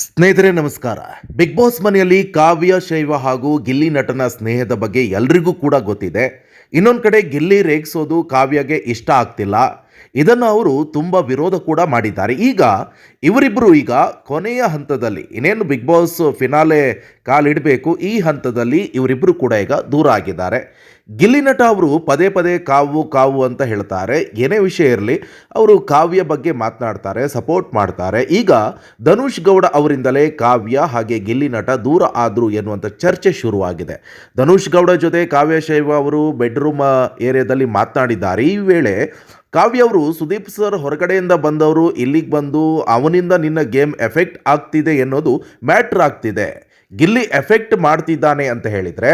ಸ್ನೇಹಿತರೆ ನಮಸ್ಕಾರ. Big boss ಮನೆಯಲ್ಲಿ ಕಾವ್ಯ ಶೈವ ಹಾಗೂ ಗಿಲ್ಲಿ ನಟನ ಸ್ನೇಹದ ಬಗ್ಗೆ ಎಲ್ರಿಗೂ ಕೂಡ ಗೊತ್ತಿದೆ. ಇನ್ನೊಂದು ಕಡೆ ಗಿಲ್ಲಿ ರೇಗಿಸೋದು ಕಾವ್ಯಗೆ ಇಷ್ಟ ಆಗ್ತಿಲ್ಲ. ಇದನ್ನು ಅವರು ತುಂಬ ವಿರೋಧ ಕೂಡ ಮಾಡಿದ್ದಾರೆ. ಈಗ ಇವರಿಬ್ಬರು ಕೊನೆಯ ಹಂತದಲ್ಲಿ ಇನ್ನೇನು ಬಿಗ್ ಬಾಸ್ ಫಿನಾಲೆ ಕಾಲಿಡಬೇಕು, ಈ ಹಂತದಲ್ಲಿ ಇವರಿಬ್ಬರು ಕೂಡ ಈಗ ದೂರ ಆಗಿದ್ದಾರೆ. ಗಿಲ್ಲಿ ನಟ ಅವರು ಪದೇ ಪದೇ ಕಾವು ಕಾವು ಅಂತ ಹೇಳ್ತಾರೆ. ಏನೇ ವಿಷಯ ಇರಲಿ ಅವರು ಕಾವ್ಯ ಬಗ್ಗೆ ಮಾತನಾಡ್ತಾರೆ, ಸಪೋರ್ಟ್ ಮಾಡ್ತಾರೆ. ಈಗ ಧನುಷ್ ಗೌಡ ಅವರಿಂದಲೇ ಕಾವ್ಯ ಹಾಗೆ ಗಿಲ್ಲಿ ನಟ ದೂರ ಆದರು ಎನ್ನುವಂಥ ಚರ್ಚೆ ಶುರುವಾಗಿದೆ. ಧನುಷ್ ಗೌಡ ಜೊತೆ ಕಾವ್ಯ ಶೈವ ಅವರು ಬೆಡ್ರೂಮ್ ಏರಿಯಾದಲ್ಲಿ ಮಾತನಾಡಿದ್ದಾರೆ. ಈ ವೇಳೆ ಕಾವ್ಯ ಅವರು ಸುದೀಪ್ ಸರ್ ಹೊರಗಡೆಯಿಂದ ಬಂದವರು ಇಲ್ಲಿಗೆ ಬಂದು ಅವನಿಂದ ನಿನ್ನ ಗೇಮ್ ಎಫೆಕ್ಟ್ ಆಗ್ತಿದೆ ಎನ್ನೋದು ಮ್ಯಾಟ್ರ್ ಆಗ್ತಿದೆ. ಗಿಲ್ಲಿ ಎಫೆಕ್ಟ್ ಮಾಡ್ತಿದ್ದಾನೆ ಅಂತ ಹೇಳಿದರೆ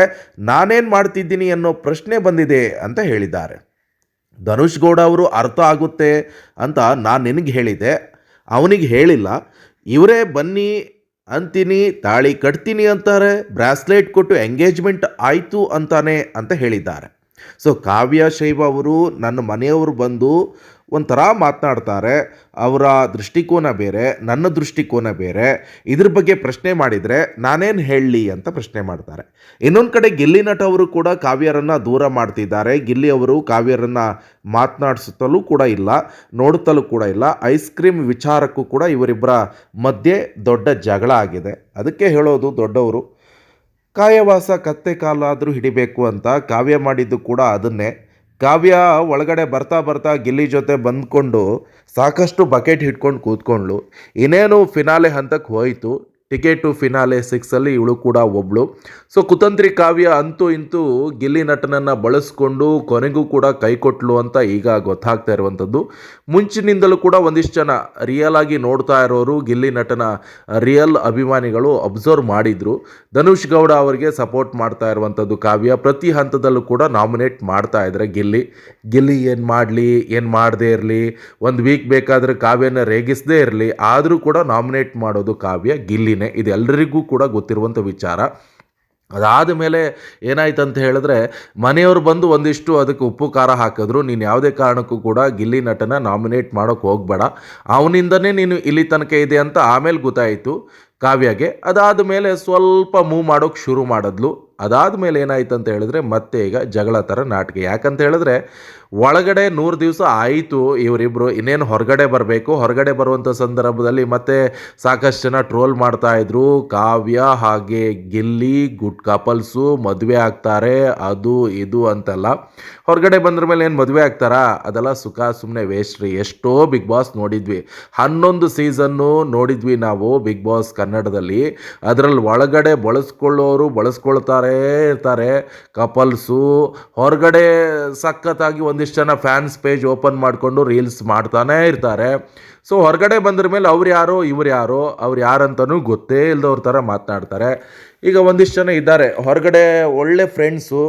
ನಾನೇನು ಮಾಡ್ತಿದ್ದೀನಿ ಅನ್ನೋ ಪ್ರಶ್ನೆ ಬಂದಿದೆ ಅಂತ ಹೇಳಿದ್ದಾರೆ. ಧನುಷ್ ಗೌಡ ಅವರು ಅರ್ಥ ಆಗುತ್ತೆ ಅಂತ ನಾನು ನಿನಗೆ ಹೇಳಿದೆ, ಅವನಿಗೆ ಹೇಳಿಲ್ಲ. ಇವರೇ ಬನ್ನಿ ಅಂತೀನಿ, ತಾಳಿ ಕಟ್ತೀನಿ ಅಂತಾರೆ, ಬ್ರಾಸ್ಲೆಟ್ ಕೊಟ್ಟು ಎಂಗೇಜ್ಮೆಂಟ್ ಆಯಿತು ಅಂತಾನೆ ಅಂತ ಹೇಳಿದ್ದಾರೆ. ಸೊ ಕಾವ್ಯ ಶೈವ ಅವರು ನನ್ನ ಮನೆಯವರು ಬಂದು ಒಂಥರ ಮಾತನಾಡ್ತಾರೆ. ಅವರ ದೃಷ್ಟಿಕೋನ ಬೇರೆ, ನನ್ನ ದೃಷ್ಟಿಕೋನ ಬೇರೆ. ಇದ್ರ ಬಗ್ಗೆ ಪ್ರಶ್ನೆ ಮಾಡಿದರೆ ನಾನೇನು ಹೇಳಲಿ ಅಂತ ಪ್ರಶ್ನೆ ಮಾಡ್ತಾರೆ. ಇನ್ನೊಂದು ಕಡೆ ಗಿಲ್ಲಿ ನಟ ಅವರು ಕೂಡ ಕಾವ್ಯರನ್ನು ದೂರ ಮಾಡ್ತಿದ್ದಾರೆ. ಗಿಲ್ಲಿ ಅವರು ಕಾವ್ಯರನ್ನು ಮಾತನಾಡಿಸುತ್ತಲೂ ಕೂಡ ಇಲ್ಲ, ನೋಡುತ್ತಲೂ ಕೂಡ ಇಲ್ಲ. ಐಸ್ ಕ್ರೀಮ್ ವಿಚಾರಕ್ಕೂ ಕೂಡ ಇವರಿಬ್ಬರ ಮಧ್ಯೆ ದೊಡ್ಡ ಜಗಳ ಆಗಿದೆ. ಅದಕ್ಕೆ ಹೇಳೋದು ದೊಡ್ಡವರು, ಕಾಯವಾಸ ಕತ್ತೆ ಕಾಲಾದರೂ ಹಿಡಿಬೇಕು ಅಂತ. ಕಾವ್ಯ ಮಾಡಿದ್ದು ಕೂಡ ಅದನ್ನೇ. ಕಾವ್ಯ ಒಳಗಡೆ ಬರ್ತಾ ಬರ್ತಾ ಗಿಲ್ಲಿ ಜೊತೆ ಬಂದ್ಕೊಂಡು ಸಾಕಷ್ಟು ಬಕೆಟ್ ಹಿಡ್ಕೊಂಡು ಕೂತ್ಕೊಂಡ್ಳು. ಇನ್ನೇನು ಫಿನಾಲೆ ಹಂತಕ್ಕೆ ಹೋಯಿತು. ಟಿಕೆಟ್ ಟು ಫಿನಾಲೆ 6 ಇವಳು ಕೂಡ ಒಬ್ಬಳು. ಸೊ ಕುತಂತ್ರಿ ಕಾವ್ಯ ಅಂತೂ ಇಂತೂ ಗಿಲ್ಲಿ ನಟನನ್ನು ಬಳಸ್ಕೊಂಡು ಕೊನೆಗೂ ಕೂಡ ಕೈ ಕೊಟ್ಲು ಅಂತ ಈಗ ಗೊತ್ತಾಗ್ತಾ ಇರುವಂಥದ್ದು. ಮುಂಚಿನಿಂದಲೂ ಕೂಡ ಒಂದಿಷ್ಟು ಜನ ರಿಯಲ್ ಆಗಿ ನೋಡ್ತಾ ಇರೋರು, ಗಿಲ್ಲಿ ನಟನ ರಿಯಲ್ ಅಭಿಮಾನಿಗಳು ಅಬ್ಸರ್ವ್ ಮಾಡಿದರು. ಧನುಷ್ ಗೌಡ ಅವರಿಗೆ ಸಪೋರ್ಟ್ ಮಾಡ್ತಾ ಇರುವಂಥದ್ದು ಕಾವ್ಯ. ಪ್ರತಿ ಹಂತದಲ್ಲೂ ಕೂಡ ನಾಮಿನೇಟ್ ಮಾಡ್ತಾ ಇದ್ದಾರೆ ಗಿಲ್ಲಿ ಏನು ಮಾಡಲಿ, ಏನು ಮಾಡದೇ ಇರಲಿ, ಒಂದು ವೀಕ್ ಬೇಕಾದರೆ ಕಾವ್ಯನ ರೇಗಿಸದೇ ಇರಲಿ, ಆದರೂ ಕೂಡ ನಾಮಿನೇಟ್ ಮಾಡೋದು ಕಾವ್ಯ, ಗಿಲ್ಲಿ. ಇದು ಎಲ್ಲರಿಗೂ ಕೂಡ ಗೊತ್ತಿರುವಂಥ ವಿಚಾರ. ಅದಾದ ಮೇಲೆ ಏನಾಯ್ತು ಅಂತ ಹೇಳಿದ್ರೆ ಮನೆಯವರು ಬಂದು ಒಂದಿಷ್ಟು ಅದಕ್ಕೆ ಉಪ್ಪು ಖಾರ ಹಾಕಿದ್ರು. ನೀನು ಯಾವುದೇ ಕಾರಣಕ್ಕೂ ಕೂಡ ಗಿಲ್ಲಿ ನಟನ ನಾಮಿನೇಟ್ ಮಾಡೋಕ್ಕೆ ಹೋಗಬೇಡ, ಅವನಿಂದನೇ ನೀನು ಇಲ್ಲಿ ತನಕ ಇದೆ ಅಂತ ಆಮೇಲೆ ಗೊತ್ತಾಯಿತು ಕಾವ್ಯಗೆ. ಅದಾದ ಮೇಲೆ ಸ್ವಲ್ಪ ಮೂವ್ ಮಾಡೋಕ್ಕೆ ಶುರು ಮಾಡಿದ್ಲು. ಅದಾದ ಮೇಲೆ ಏನಾಯ್ತು ಅಂತ ಹೇಳಿದ್ರೆ ಮತ್ತೆ ಈಗ ಜಗಳ ಥರ ನಾಟಕ. ಯಾಕಂತ ಹೇಳಿದ್ರೆ ಒಳಗಡೆ 100 ದಿವಸ ಆಯಿತು ಇವರಿಬ್ಬರು, ಇನ್ನೇನು ಹೊರಗಡೆ ಬರಬೇಕು. ಹೊರಗಡೆ ಬರುವಂಥ ಸಂದರ್ಭದಲ್ಲಿ ಮತ್ತೆ ಸಾಕಷ್ಟು ಜನ ಟ್ರೋಲ್ ಮಾಡ್ತಾಯಿದ್ರು. ಕಾವ್ಯ ಹಾಗೆ ಗಿಲ್ಲಿ ಗುಡ್ ಕಪಲ್ಸು, ಮದುವೆ ಆಗ್ತಾರೆ, ಅದು ಇದು ಅಂತೆಲ್ಲ. ಹೊರಗಡೆ ಬಂದ್ರ ಮೇಲೆ ಏನು ಮದುವೆ ಆಗ್ತಾರಾ? ಅದೆಲ್ಲ ಸುಖ ಸುಮ್ಮನೆ ವೇಸ್ಟ್ ರೀ. ಎಷ್ಟೋ ಬಿಗ್ ಬಾಸ್ ನೋಡಿದ್ವಿ, 11 ಸೀಸನ್ನು ನೋಡಿದ್ವಿ ನಾವು ಬಿಗ್ ಬಾಸ್ ಕನ್ನಡದಲ್ಲಿ. ಅದರಲ್ಲಿ ಒಳಗಡೆ ಬಳಸ್ಕೊಳ್ತಾರೆ ಇರ್ತಾರೆ ಕಪಲ್ಸು. ಹೊರಗಡೆ ಸಖತ್ತಾಗಿ ಒಂದಿಷ್ಟು ಜನ ಫ್ಯಾನ್ಸ್ ಪೇಜ್ ಓಪನ್ ಮಾಡಿಕೊಂಡು ರೀಲ್ಸ್ ಮಾಡ್ತಾನೆ ಇರ್ತಾರೆ. ಸೊ ಹೊರಗಡೆ ಬಂದ್ರ ಮೇಲೆ ಅವ್ರು ಯಾರೋ ಇವ್ರು ಯಾರೋ, ಅವ್ರು ಯಾರಂತನೂ ಗೊತ್ತೇ ಇಲ್ಲದವ್ರ ಥರ ಮಾತನಾಡ್ತಾರೆ. ಈಗ ಒಂದಿಷ್ಟು ಜನ ಇದ್ದಾರೆ ಹೊರಗಡೆ ಒಳ್ಳೆ ಫ್ರೆಂಡ್ಸು,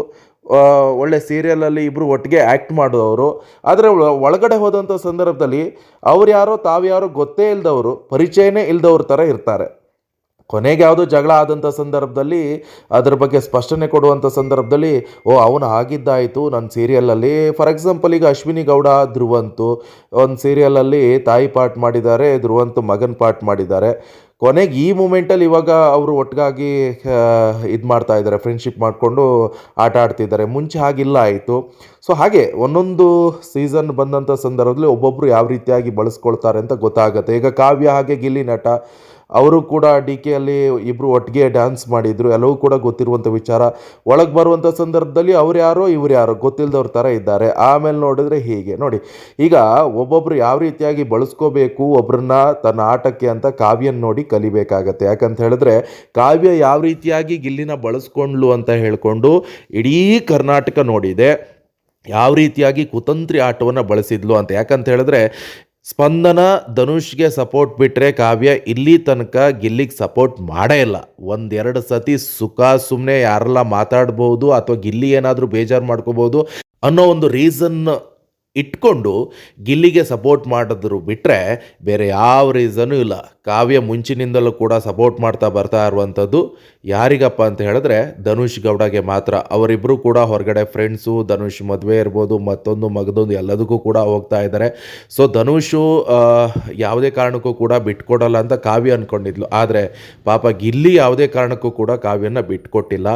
ಒಳ್ಳೆ ಸೀರಿಯಲಲ್ಲಿ ಇಬ್ಬರು ಒಟ್ಟಿಗೆ ಆ್ಯಕ್ಟ್ ಮಾಡೋರು. ಆದರೆ ಒಳಗಡೆ ಹೋದಂಥ ಸಂದರ್ಭದಲ್ಲಿ ಅವ್ರು ಯಾರೋ ತಾವ್ಯಾರೋ ಗೊತ್ತೇ ಇಲ್ಲದವರು, ಪರಿಚಯನೇ ಇಲ್ಲದವ್ರ ಥರ ಇರ್ತಾರೆ. ಕೊನೆಗೆ ಯಾವುದೋ ಜಗಳ ಆದಂಥ ಸಂದರ್ಭದಲ್ಲಿ ಅದ್ರ ಬಗ್ಗೆ ಸ್ಪಷ್ಟನೆ ಕೊಡುವಂಥ ಸಂದರ್ಭದಲ್ಲಿ ಅವನು ಆಗಿದ್ದಾಯಿತು ನನ್ನ ಸೀರಿಯಲಲ್ಲಿ. ಫಾರ್ ಎಕ್ಸಾಂಪಲ್ ಈಗ ಅಶ್ವಿನಿ ಗೌಡ ಧ್ರುವಂತು ಒಂದು ಸೀರಿಯಲಲ್ಲಿ ತಾಯಿ ಪಾಠ ಮಾಡಿದ್ದಾರೆ, ಧ್ರುವಂತು ಮಗನ ಪಾಠ ಮಾಡಿದ್ದಾರೆ. ಕೊನೆಗೆ ಈ ಮೂಮೆಂಟಲ್ಲಿ ಇವಾಗ ಅವರು ಒಟ್ಟಿಗಾಗಿ ಇದು ಮಾಡ್ತಾ ಇದ್ದಾರೆ, ಫ್ರೆಂಡ್ಶಿಪ್ ಮಾಡಿಕೊಂಡು ಆಟ ಆಡ್ತಿದ್ದಾರೆ. ಮುಂಚೆ ಹಾಗಿಲ್ಲ ಆಯಿತು. ಸೊ ಹಾಗೆ ಒಂದೊಂದು ಸೀಸನ್ ಬಂದಂಥ ಸಂದರ್ಭದಲ್ಲಿ ಒಬ್ಬೊಬ್ಬರು ಯಾವ ರೀತಿಯಾಗಿ ಬಳಸ್ಕೊಳ್ತಾರೆ ಅಂತ ಗೊತ್ತಾಗುತ್ತೆ. ಈಗ ಕಾವ್ಯ ಹಾಗೆ ಗಿಲ್ಲಿ ನಟ ಅವರು ಕೂಡ ಡಿಕೆಯಲ್ಲಿ ಇಬ್ಬರು ಒಟ್ಟಿಗೆ ಡ್ಯಾನ್ಸ್ ಮಾಡಿದರು, ಎಲ್ಲವೂ ಕೂಡ ಗೊತ್ತಿರುವಂಥ ವಿಚಾರ. ಒಳಗೆ ಬರುವಂಥ ಸಂದರ್ಭದಲ್ಲಿ ಅವ್ರು ಯಾರೋ ಇವ್ರು ಯಾರೋ ಗೊತ್ತಿಲ್ಲದವ್ರ ಥರ ಇದ್ದಾರೆ. ಆಮೇಲೆ ನೋಡಿದ್ರೆ ಹೀಗೆ ನೋಡಿ, ಈಗ ಒಬ್ಬೊಬ್ಬರು ಯಾವ ರೀತಿಯಾಗಿ ಬಳಸ್ಕೋಬೇಕು ಒಬ್ಬರನ್ನ ತನ್ನ ಆಟಕ್ಕೆ ಅಂತ ಕಾವ್ಯನ ನೋಡಿ ಕಲಿಬೇಕಾಗತ್ತೆ. ಯಾಕಂತ ಹೇಳಿದ್ರೆ ಕಾವ್ಯ ಯಾವ ರೀತಿಯಾಗಿ ಗಿಲ್ಲಿನ ಬಳಸ್ಕೊಂಡ್ಲು ಅಂತ ಹೇಳಿಕೊಂಡು ಇಡೀ ಕರ್ನಾಟಕ ನೋಡಿದೆ, ಯಾವ ರೀತಿಯಾಗಿ ಕುತಂತ್ರಿ ಆಟವನ್ನು ಬಳಸಿದ್ಲು ಅಂತ. ಯಾಕಂತ ಹೇಳಿದ್ರೆ ಸ್ಪಂದನ ಧನುಷ್ಗೆ ಸಪೋರ್ಟ್ ಬಿಟ್ಟರೆ ಕಾವ್ಯ ಇಲ್ಲಿ ತನಕ ಗಿಲ್ಲಿಗೆ ಸಪೋರ್ಟ್ ಮಾಡೇ ಇಲ್ಲ. 1-2 ಸತಿ ಸುಖ ಸುಮ್ಮನೆ ಯಾರೆಲ್ಲ ಮಾತಾಡ್ಬೋದು ಅಥವಾ ಗಿಲ್ಲಿ ಏನಾದರೂ ಬೇಜಾರು ಮಾಡ್ಕೋಬೋದು ಅನ್ನೋ ಒಂದು ರೀಸನ್ ಇಟ್ಕೊಂಡು ಗಿಲ್ಲಿಗೆ ಸಪೋರ್ಟ್ ಮಾಡಿದ್ರು ಬಿಟ್ಟರೆ ಬೇರೆ ಯಾವ ರೀಸನೂ ಇಲ್ಲ. ಕಾವ್ಯ ಮುಂಚಿನಿಂದಲೂ ಕೂಡ ಸಪೋರ್ಟ್ ಮಾಡ್ತಾ ಬರ್ತಾ ಇರುವಂಥದ್ದು ಯಾರಿಗಪ್ಪ ಅಂತ ಹೇಳಿದ್ರೆ ಧನುಷ್ ಗೌಡಗೆ ಮಾತ್ರ. ಅವರಿಬ್ಬರು ಕೂಡ ಹೊರಗಡೆ ಫ್ರೆಂಡ್ಸು, ಧನುಷ್ ಮದುವೆ ಇರ್ಬೋದು, ಮತ್ತೊಂದು ಮಗದೊಂದು ಎಲ್ಲದಕ್ಕೂ ಕೂಡ ಹೋಗ್ತಾ ಇದ್ದಾರೆ. ಸೊ ಧನುಷು ಯಾವುದೇ ಕಾರಣಕ್ಕೂ ಕೂಡ ಬಿಟ್ಕೊಡಲ್ಲ ಅಂತ ಕಾವ್ಯ ಅಂದ್ಕೊಂಡಿದ್ಲು. ಆದರೆ ಪಾಪ ಗಿಲ್ಲಿ ಯಾವುದೇ ಕಾರಣಕ್ಕೂ ಕೂಡ ಕಾವ್ಯನ ಬಿಟ್ಕೊಟ್ಟಿಲ್ಲ.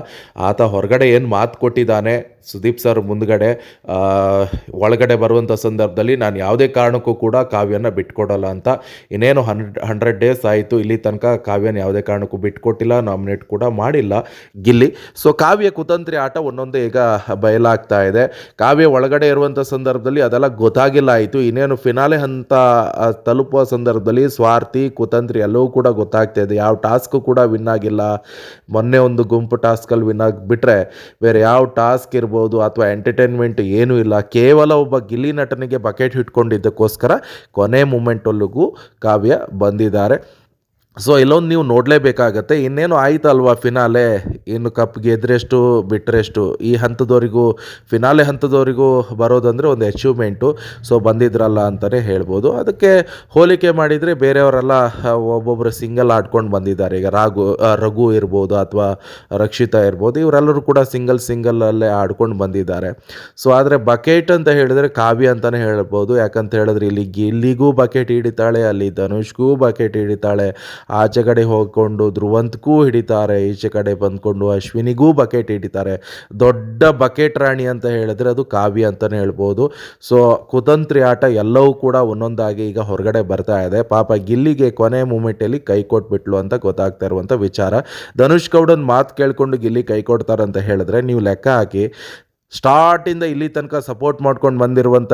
ಆತ ಹೊರಗಡೆ ಏನು ಮಾತು ಕೊಟ್ಟಿದ್ದಾನೆ ಸುದೀಪ್ ಸರ್ ಮುಂದ್ಗಡೆ, ಒಳಗಡೆ ಬರುವಂಥ ಸಂದರ್ಭದಲ್ಲಿ ನಾನು ಯಾವುದೇ ಕಾರಣಕ್ಕೂ ಕೂಡ ಕಾವ್ಯನ ಬಿಟ್ಕೊಡಲ್ಲ ಅಂತ. ಇನ್ನೇನು 100 ಡೇಸ್ ಆಯಿತು, ಇಲ್ಲಿ ತನಕ ಕಾವ್ಯನ ಯಾವುದೇ ಕಾರಣಕ್ಕೂ ಬಿಟ್ಕೊಟ್ಟಿಲ್ಲ, ನಾಮಿನೇಟ್ ಕೂಡ ಮಾಡಿಲ್ಲ ಗಿಲ್ಲಿ. ಸೊ ಕಾವ್ಯ ಕುತಂತ್ರಿ ಆಟ ಒಂದೊಂದೇ ಈಗ ಬಯಲಾಗ್ತಾ ಇದೆ. ಕಾವ್ಯ ಒಳಗಡೆ ಇರುವಂಥ ಸಂದರ್ಭದಲ್ಲಿ ಅದೆಲ್ಲ ಗೊತ್ತಾಗಿಲ್ಲ ಆಯಿತು. ಇನ್ನೇನು ಫಿನಾಲೆ ಹಂತ ತಲುಪುವ ಸಂದರ್ಭದಲ್ಲಿ ಸ್ವಾರ್ಥಿ, ಕುತಂತ್ರಿ ಎಲ್ಲವೂ ಕೂಡ ಗೊತ್ತಾಗ್ತಾ ಇದೆ. ಯಾವ ಟಾಸ್ಕು ಕೂಡ ವಿನ್ ಆಗಿಲ್ಲ. ಮೊನ್ನೆ ಒಂದು ಗುಂಪು ಟಾಸ್ಕಲ್ಲಿ ವಿನ್ ಆಗಿಬಿಟ್ರೆ ಬೇರೆ ಯಾವ ಟಾಸ್ಕ್ ಇರ್ಬೋದು ಅಥವಾ ಎಂಟರ್ಟೈನ್ಮೆಂಟ್ ಏನೂ ಇಲ್ಲ. ಕೇವಲ ಒಬ್ಬ ಗಿಲ್ಲಿ ನಟನಿಗೆ ಬಕೆಟ್ ಇಟ್ಕೊಂಡಿದ್ದಕ್ಕೋಸ್ಕರ ಕೊನೆ ಮೂಮೆಂಟಲ್ಲಿಗೂ ಕಾವ್ಯ ಬಂದಿದ್ದಾರೆ. ಸೊ ಇಲ್ಲೊಂದು ನೀವು ನೋಡಲೇಬೇಕಾಗತ್ತೆ. ಇನ್ನೇನು ಆಯ್ತಲ್ವಾ ಫಿನಾಲೆ, ಇನ್ನು ಕಪ್ ಗೆದ್ರೆಷ್ಟು ಬಿಟ್ಟರೆಷ್ಟು, ಈ ಹಂತದವರೆಗೂ ಫಿನಾಲೆ ಹಂತದವರೆಗೂ ಬರೋದಂದರೆ ಒಂದು ಅಚೀವ್ಮೆಂಟು. ಸೊ ಬಂದಿದ್ರಲ್ಲ ಅಂತಲೇ ಹೇಳ್ಬೋದು. ಅದಕ್ಕೆ ಹೋಲಿಕೆ ಮಾಡಿದರೆ ಬೇರೆಯವರೆಲ್ಲ ಒಬ್ಬೊಬ್ಬರು ಸಿಂಗಲ್ ಆಡ್ಕೊಂಡು ಬಂದಿದ್ದಾರೆ. ಈಗ ರಘು ಇರ್ಬೋದು ಅಥವಾ ರಕ್ಷಿತಾ ಇರ್ಬೋದು, ಇವರೆಲ್ಲರೂ ಕೂಡ ಸಿಂಗಲ್ಲೇ ಆಡ್ಕೊಂಡು ಬಂದಿದ್ದಾರೆ. ಸೊ ಆದರೆ ಬಕೆಟ್ ಅಂತ ಹೇಳಿದರೆ ಕಾವ್ಯ ಅಂತಲೇ ಹೇಳ್ಬೋದು. ಯಾಕಂತ ಹೇಳಿದ್ರೆ ಇಲ್ಲಿ ಗಿಲ್ಲಿಗೂ ಬಕೆಟ್ ಹಿಡಿತಾಳೆ, ಅಲ್ಲಿ ಧನುಷ್ಗೂ ಬಕೆಟ್ ಹಿಡಿತಾಳೆ, ಆಚೆ ಕಡೆ ಹೋಗ್ಕೊಂಡು ಧ್ರುವಂತ್ಗೂ ಹಿಡಿತಾರೆ, ಈಚೆ ಕಡೆ ಬಂದ್ಕೊಂಡು ಅಶ್ವಿನಿಗೂ ಬಕೆಟ್ ಹಿಡಿತಾರೆ. ದೊಡ್ಡ ಬಕೆಟ್ ರಾಣಿ ಅಂತ ಹೇಳಿದ್ರೆ ಅದು ಕಾವ್ಯ ಅಂತಲೇ ಹೇಳ್ಬೋದು. ಸೊ ಕುತಂತ್ರಿ ಆಟ ಎಲ್ಲವೂ ಕೂಡ ಒಂದೊಂದಾಗಿ ಈಗ ಹೊರಗಡೆ ಬರ್ತಾ ಇದೆ. ಪಾಪ ಗಿಲ್ಲಿಗೆ ಕೊನೆ ಮೂಮೆಂಟಲ್ಲಿ ಕೈ ಕೊಟ್ಬಿಟ್ಲು ಅಂತ ಗೊತ್ತಾಗ್ತಾ ಇರುವಂಥ ವಿಚಾರ. ಧನುಷ್ ಗೌಡನ ಮಾತು ಕೇಳಿಕೊಂಡು ಗಿಲ್ಲಿ ಕೈ ಕೊಡ್ತಾರಂತ ಹೇಳಿದ್ರೆ ನೀವು ಲೆಕ್ಕ ಹಾಕಿ, ಸ್ಟಾರ್ಟಿಂದ ಇಲ್ಲಿ ತನಕ ಸಪೋರ್ಟ್ ಮಾಡ್ಕೊಂಡು ಬಂದಿರುವಂಥ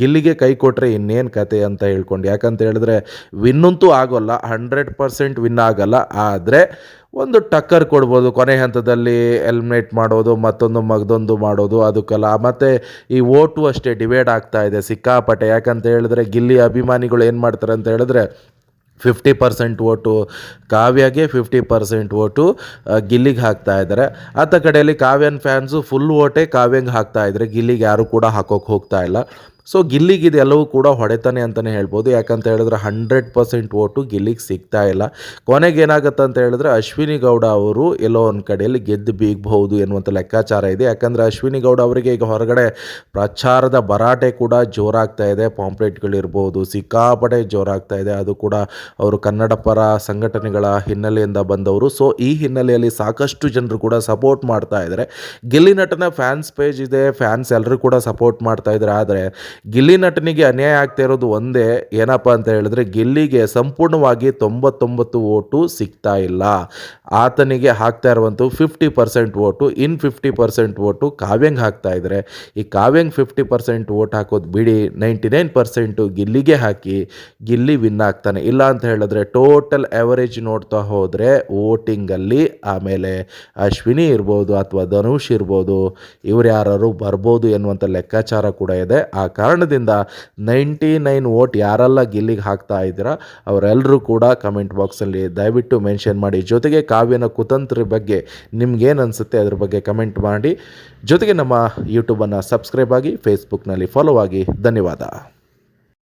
ಗಿಲ್ಲಿಗೆ ಕೈ ಕೊಟ್ಟರೆ ಇನ್ನೇನು ಕತೆ ಅಂತ ಹೇಳ್ಕೊಂಡು. ಯಾಕಂತ ಹೇಳಿದ್ರೆ ವಿನ್ನಂತೂ ಆಗೋಲ್ಲ, 100% ವಿನ್ ಆಗಲ್ಲ. ಆದರೆ ಒಂದು ಟಕ್ಕರ್ ಕೊಡ್ಬೋದು ಕೊನೆ ಹಂತದಲ್ಲಿ, ಎಲಿಮಿನೇಟ್ ಮಾಡೋದು, ಮಗದೊಂದು ಮಾಡೋದು, ಅದಕ್ಕೆಲ್ಲ. ಮತ್ತು ಈ ಓಟು ಅಷ್ಟೇ ಡಿವೈಡ್ ಆಗ್ತಾ ಇದೆ ಸಿಕ್ಕಾಪಟ್ಟೆ. ಯಾಕಂತ ಹೇಳಿದ್ರೆ ಗಿಲ್ಲಿ ಅಭಿಮಾನಿಗಳು ಏನು ಮಾಡ್ತಾರೆ ಅಂತ ಹೇಳಿದ್ರೆ 50% ಓಟು ಕಾವ್ಯಗೆ, 50% ಓಟು ಗಿಲ್ಲಿಗೆ ಹಾಕ್ತಾ ಇದ್ದಾರೆ. ಆತ ಕಡೆಯಲ್ಲಿ ಕಾವ್ಯನ ಫ್ಯಾನ್ಸು ಫುಲ್ ಓಟೇ ಕಾವ್ಯಂಗೆ ಹಾಕ್ತಾ ಇದ್ದಾರೆ, ಗಿಲ್ಲಿಗೆ ಯಾರು ಕೂಡ ಹಾಕೋಕ್ಕೆ ಹೋಗ್ತಾ ಇಲ್ಲ. ಸೊ ಗಿಲ್ಲಿಗೆ ಇದೆಲ್ಲವೂ ಕೂಡ ಹೊಡೆತಾನೆ ಅಂತಲೇ ಹೇಳ್ಬೋದು. ಯಾಕಂತ ಹೇಳಿದ್ರೆ 100% ಓಟು ಗಿಲ್ಲಿಗೆ ಸಿಗ್ತಾ ಇಲ್ಲ. ಕೊನೆಗೆ ಏನಾಗುತ್ತೆ ಅಂತ ಹೇಳಿದ್ರೆ ಅಶ್ವಿನಿ ಗೌಡ ಅವರು ಎಲ್ಲೋ ಒಂದು ಕಡೆಯಲ್ಲಿ ಗೆದ್ದು ಬೀಗಬಹುದು ಎನ್ನುವಂಥ ಲೆಕ್ಕಾಚಾರ ಇದೆ. ಯಾಕಂದರೆ ಅಶ್ವಿನಿ ಗೌಡ ಅವರಿಗೆ ಈಗ ಹೊರಗಡೆ ಪ್ರಚಾರದ ಭರಾಟೆ ಕೂಡ ಜೋರಾಗ್ತಾ ಇದೆ. ಪಾಂಪ್ಲೆಟ್ಗಳಿರ್ಬೋದು ಸಿಕ್ಕಾಪಟ್ಟೆ ಜೋರಾಗ್ತಾ ಇದೆ. ಅದು ಕೂಡ ಅವರು ಕನ್ನಡ ಪರ ಸಂಘಟನೆಗಳ ಹಿನ್ನೆಲೆಯಿಂದ ಬಂದವರು. ಸೊ ಈ ಹಿನ್ನೆಲೆಯಲ್ಲಿ ಸಾಕಷ್ಟು ಜನರು ಕೂಡ ಸಪೋರ್ಟ್ ಮಾಡ್ತಾ ಇದ್ದಾರೆ. ಗಿಲ್ಲಿ ನಟನ ಫ್ಯಾನ್ಸ್ ಪೇಜ್ ಇದೆ, ಫ್ಯಾನ್ಸ್ ಎಲ್ಲರೂ ಕೂಡ ಸಪೋರ್ಟ್ ಮಾಡ್ತಾ ಇದ್ದಾರೆ. ಆದರೆ ಗಿಲ್ಲಿ ನಟನಿಗೆ ಅನ್ಯಾಯ ಆಗ್ತಾ ಇರೋದು ಒಂದೇ, ಏನಪ್ಪ ಅಂತ ಹೇಳಿದ್ರೆ ಗಿಲ್ಲಿಗೆ ಸಂಪೂರ್ಣವಾಗಿ 99 ಓಟು ಸಿಗ್ತಾ ಇಲ್ಲ. ಆತನಿಗೆ ಹಾಕ್ತಾ ಇರುವಂಥ 50% ಓಟು, 50% ಓಟು ಕಾವ್ಯಂಗೆ ಹಾಕ್ತಾ ಇದ್ದಾರೆ. ಈ ಕಾವ್ಯಂಗೆ 50% ಓಟ್ ಹಾಕೋದು ಬಿಡಿ, 99% ಗಿಲ್ಲಿಗೆ ಹಾಕಿ ಗಿಲ್ಲಿ ವಿನ್ ಆಗ್ತಾನೆ. ಇಲ್ಲ ಅಂತ ಹೇಳಿದ್ರೆ ಟೋಟಲ್ ಆವರೇಜ್ ನೋಡ್ತಾ ಹೋದರೆ ವೋಟಿಂಗಲ್ಲಿ ಆಮೇಲೆ ಅಶ್ವಿನಿ ಇರ್ಬೋದು ಅಥವಾ ಧನುಷ್ ಇರ್ಬೋದು, ಇವ್ರು ಯಾರು ಬರ್ಬೋದು ಎನ್ನುವಂಥ ಲೆಕ್ಕಾಚಾರ ಕೂಡ ಇದೆ. ಆ ಕಾರಣದಿಂದ 99 ಓಟ್ ಯಾರೆಲ್ಲ ಗಿಲ್ಲಿಗೆ ಹಾಕ್ತಾ ಇದ್ದೀರಾ ಅವರೆಲ್ಲರೂ ಕೂಡ ಕಮೆಂಟ್ ಬಾಕ್ಸಲ್ಲಿ ದಯವಿಟ್ಟು ಮೆನ್ಷನ್ ಮಾಡಿ. ಜೊತೆಗೆ ಕಾವ್ಯನ ಕುತಂತ್ರಿ ಬಗ್ಗೆ ನಿಮ್ಗೇನು ಅನಿಸುತ್ತೆ ಅದ್ರ ಬಗ್ಗೆ ಕಮೆಂಟ್ ಮಾಡಿ. ಜೊತೆಗೆ ನಮ್ಮ ಯೂಟ್ಯೂಬನ್ನು ಸಬ್ಸ್ಕ್ರೈಬ್ ಆಗಿ, ಫೇಸ್ಬುಕ್ನಲ್ಲಿ ಫಾಲೋ ಆಗಿ. ಧನ್ಯವಾದ.